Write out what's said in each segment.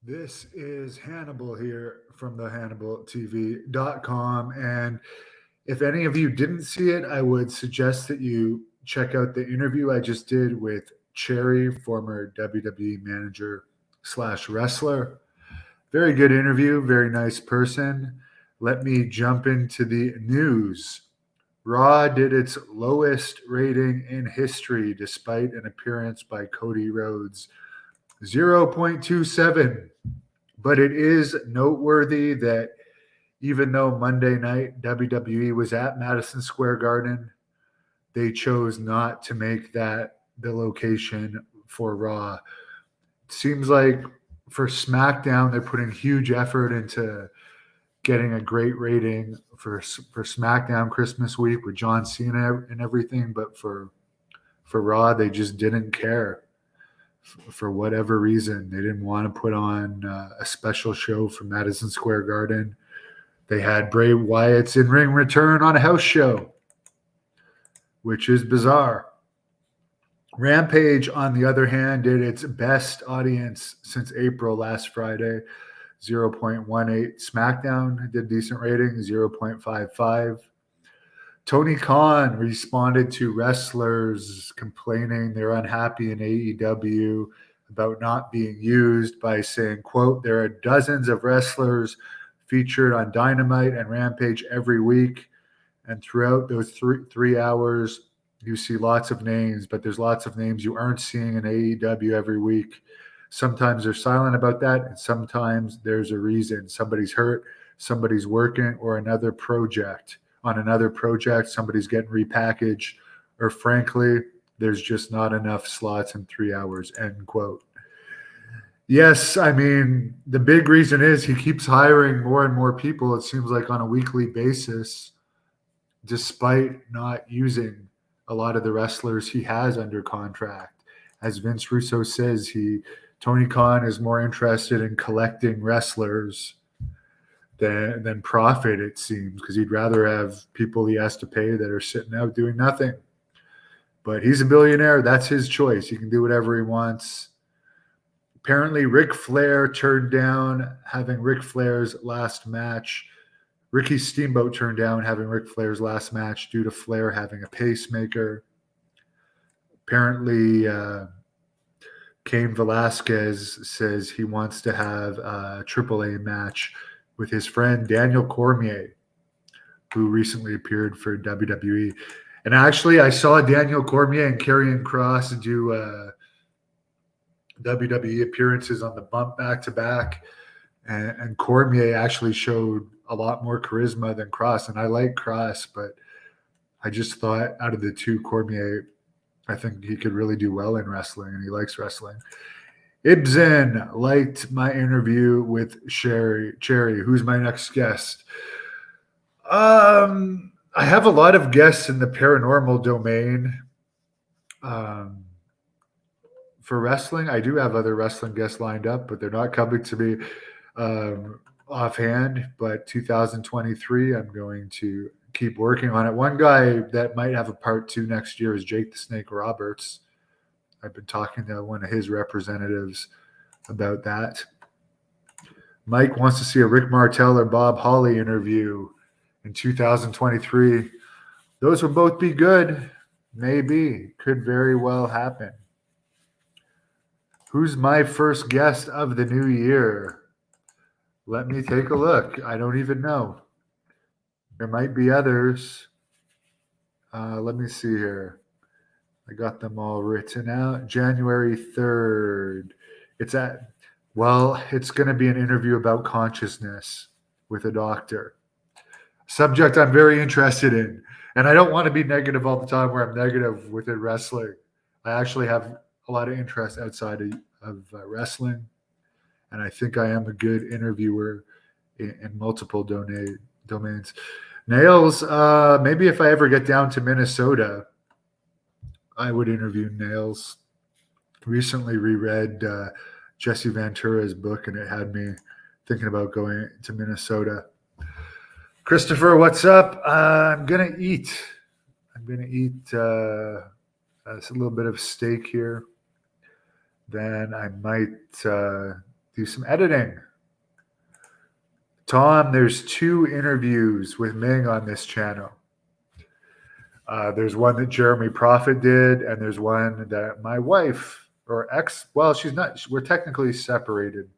This is Hannibal here from the HannibalTV.com. And if any of you didn't see it, I would suggest that you check out the interview I just did with Cherry, former WWE manager slash wrestler. Very good interview, very nice person. Let me jump into the news. Raw did its lowest rating in history despite an appearance by Cody Rhodes, 0.27. But it is noteworthy that even though Monday night WWE was at Madison Square Garden, they chose not to make that the location for Raw. It seems like for SmackDown, they're putting huge effort into getting a great rating for SmackDown Christmas week with John Cena and everything, but for Raw, they just didn't care for whatever reason. They didn't want to put on a special show for Madison Square Garden. They had Bray Wyatt's in-ring return on a house show, which is bizarre. Rampage, on the other hand, did its best audience since April last Friday, 0.18. SmackDown did decent rating, 0.55. Tony Khan responded to wrestlers complaining they're unhappy in AEW about not being used by saying, quote, there are dozens of wrestlers featured on Dynamite and Rampage every week. And throughout those three hours, you see lots of names, but there's lots of names you aren't seeing in AEW every week. Sometimes they're silent about that, and sometimes there's a reason. Somebody's hurt, somebody's working, or another project. On another project, somebody's getting repackaged, or frankly, there's just not enough slots in 3 hours, end quote. Yes, I mean, the big reason is he keeps hiring more and more people, it seems like on a weekly basis, despite not using a lot of the wrestlers he has under contract. As Vince Russo says, Tony Khan is more interested in collecting wrestlers than profit, it seems, because he'd rather have people he has to pay that are sitting out doing nothing. But he's a billionaire. That's his choice. He can do whatever he wants. Apparently, Ric Flair turned down having Ric Flair's last match. Ricky Steamboat turned down having Ric Flair's last match due to Flair having a pacemaker. Apparently, Cain Velasquez says he wants to have a AAA match with his friend Daniel Cormier, who recently appeared for WWE. And actually, I saw Daniel Cormier and Karrion Kross do WWE appearances on the bump back-to-back. And Cormier actually showed a lot more charisma than Kross. And I like Kross, but I just thought out of the two, Cormier, I think he could really do well in wrestling, and he likes wrestling. Ibsen liked my interview with Cherry. Who's my next guest? I have a lot of guests in the paranormal domain. For wrestling, I do have other wrestling guests lined up, but they're not coming to me offhand. But 2023, I'm going to keep working on it. One guy that might have a part 2 next year is Jake the Snake Roberts. I've been talking to one of his representatives about that. Mike wants to see a Rick Martel or Bob Holly interview in 2023. Those would both be good. Maybe. Could very well happen. Who's my first guest of the new year? Let me take a look. I don't even know. There might be others. Let me see here. I got them all written out. January 3rd. It's going to be an interview about consciousness with a doctor. Subject I'm very interested in. And I don't want to be negative all the time where I'm negative within wrestling. I actually have a lot of interest outside of wrestling. And I think I am a good interviewer in multiple domains. Nails, maybe if I ever get down to Minnesota, I would interview Nails. Recently reread Jesse Ventura's book, and it had me thinking about going to Minnesota. Christopher, what's up? I'm going to eat. A little bit of steak here. Then I might do some editing. Tom, there's 2 interviews with Ming on this channel. There's one that Jeremy Prophet did, and there's one that my wife or ex, well, she's not, we're technically separated.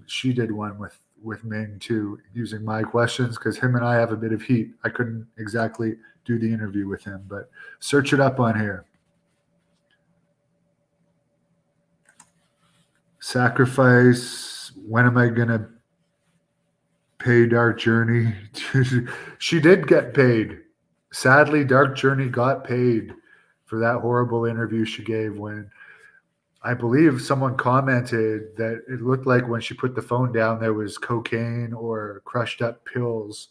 She did one with Ming too, using my questions, because him and I have a bit of heat. I couldn't exactly do the interview with him, but search it up on here. Sacrifice. When am I going to pay Dark Journey? She did get paid. Sadly, Dark Journey got paid for that horrible interview she gave when I believe someone commented that it looked like when she put the phone down, there was cocaine or crushed up pills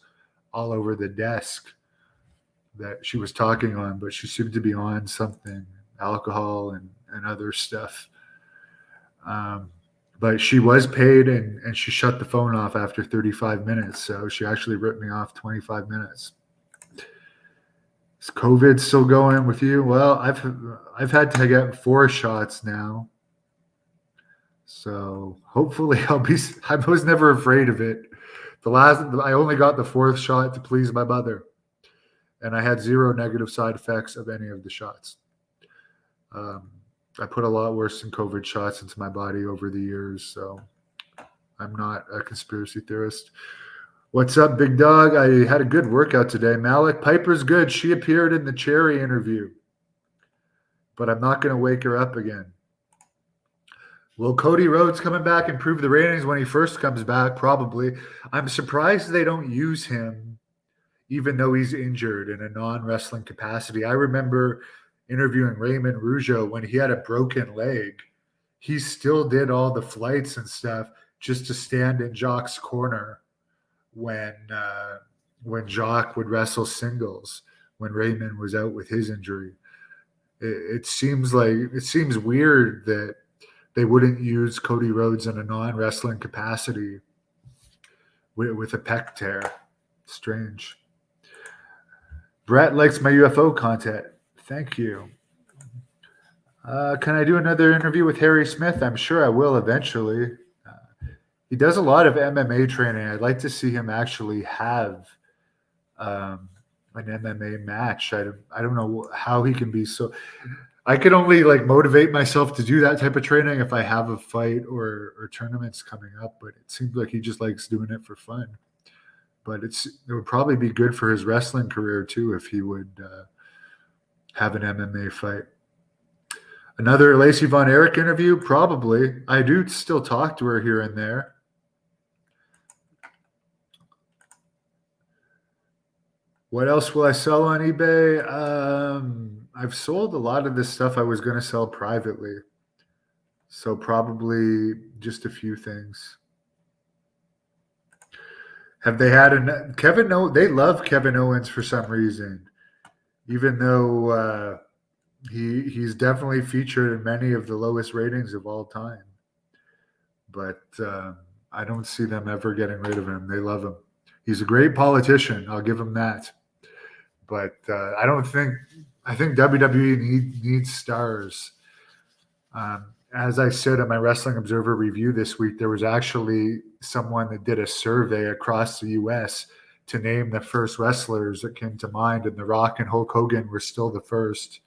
all over the desk that she was talking on, but she seemed to be on something, alcohol and other stuff. But she was paid, and she shut the phone off after 35 minutes. So she actually ripped me off 25 minutes. Is COVID still going with you? Well, I've had to get 4 shots now. So hopefully I was never afraid of it. I only got the 4th shot to please my mother, and I had 0 negative side effects of any of the shots. I put a lot worse than COVID shots into my body over the years, so I'm not a conspiracy theorist. What's up, big dog? I had a good workout today. Malik, Piper's good. She appeared in the Cherry interview, but I'm not going to wake her up again. Will Cody Rhodes coming back improve the ratings when he first comes back? Probably. I'm surprised they don't use him, even though he's injured in a non-wrestling capacity. I remember interviewing Raymond Rougeau when he had a broken leg. He still did all the flights and stuff just to stand in Jacques' corner when Jacques would wrestle singles when Raymond was out with his injury. It seems weird that they wouldn't use Cody Rhodes in a non-wrestling capacity with a pec tear. Strange. Brett likes my UFO content. Thank you. Can I do another interview with Harry Smith? I'm sure I will eventually. He does a lot of MMA training. I'd like to see him actually have an MMA match. I don't know how he can be so. I could only motivate myself to do that type of training if I have a fight or tournaments coming up. But it seems like he just likes doing it for fun. But it would probably be good for his wrestling career too if he would have an MMA fight. Another Lacey Von Erich interview? Probably. I do still talk to her here and there. What else will I sell on eBay? I've sold a lot of this stuff I was going to sell privately. So probably just a few things. Have they had Kevin Owens? They love Kevin Owens for some reason, even though he's definitely featured in many of the lowest ratings of all time. But I don't see them ever getting rid of him. They love him. He's a great politician. I'll give him that. But I think WWE needs stars. As I said in my Wrestling Observer review this week, there was actually someone that did a survey across the U.S. to name the first wrestlers that came to mind, and The Rock and Hulk Hogan were still the first.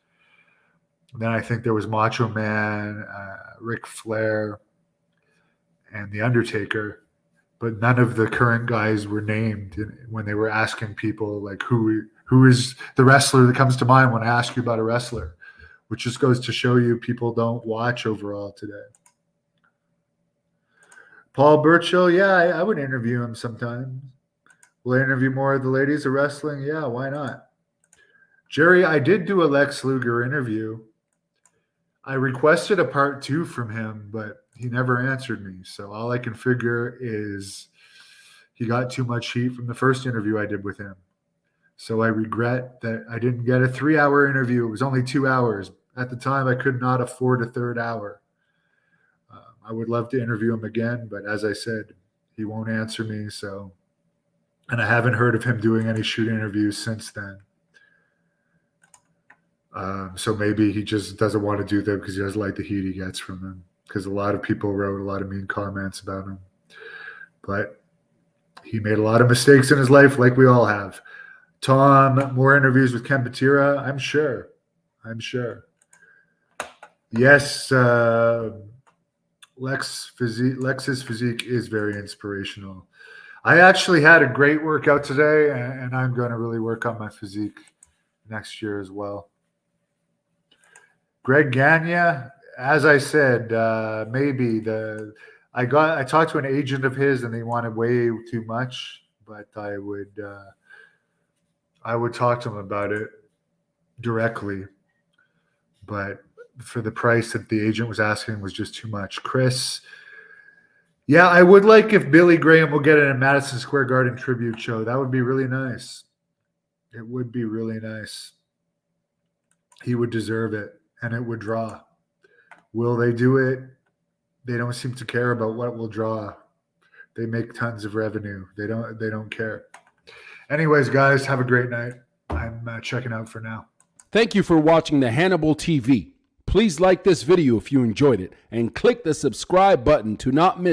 And then I think there was Macho Man, Ric Flair, and The Undertaker. But none of the current guys were named when they were asking people who is the wrestler that comes to mind when I ask you about a wrestler, which just goes to show you people don't watch overall today. Paul Burchill, yeah, I would interview him sometime. Will I interview more of the ladies of wrestling? Yeah, why not? Jerry, I did do a Lex Luger interview. I requested a part 2 from him, but he never answered me. So all I can figure is he got too much heat from the first interview I did with him. So I regret that I didn't get a 3-hour interview. It was only 2 hours. At the time, I could not afford a 3rd hour. I would love to interview him again, but as I said, he won't answer me. And I haven't heard of him doing any shoot interviews since then. So maybe he just doesn't want to do them because he doesn't like the heat he gets from them. because a lot of people wrote a lot of mean comments about him. But he made a lot of mistakes in his life, like we all have. Tom, more interviews with Ken Patera? I'm sure. Yes, Lex's physique is very inspirational. I actually had a great workout today, and I'm going to really work on my physique next year as well. Greg Gagne, as I said, maybe I talked to an agent of his, and they wanted way too much, but I would talk to him about it directly. But for the price that the agent was asking was just too much. Chris, yeah, I would like if Billy Graham will get in a Madison Square Garden tribute show. That would be really nice. It would be really nice. He would deserve it, and it would draw. Will they do it? They don't seem to care about what will draw. They make tons of revenue. They don't care. Anyways, guys, have a great night. I'm checking out for now. Thank you for watching the Hannibal TV. Please like this video if you enjoyed it and click the subscribe button to not miss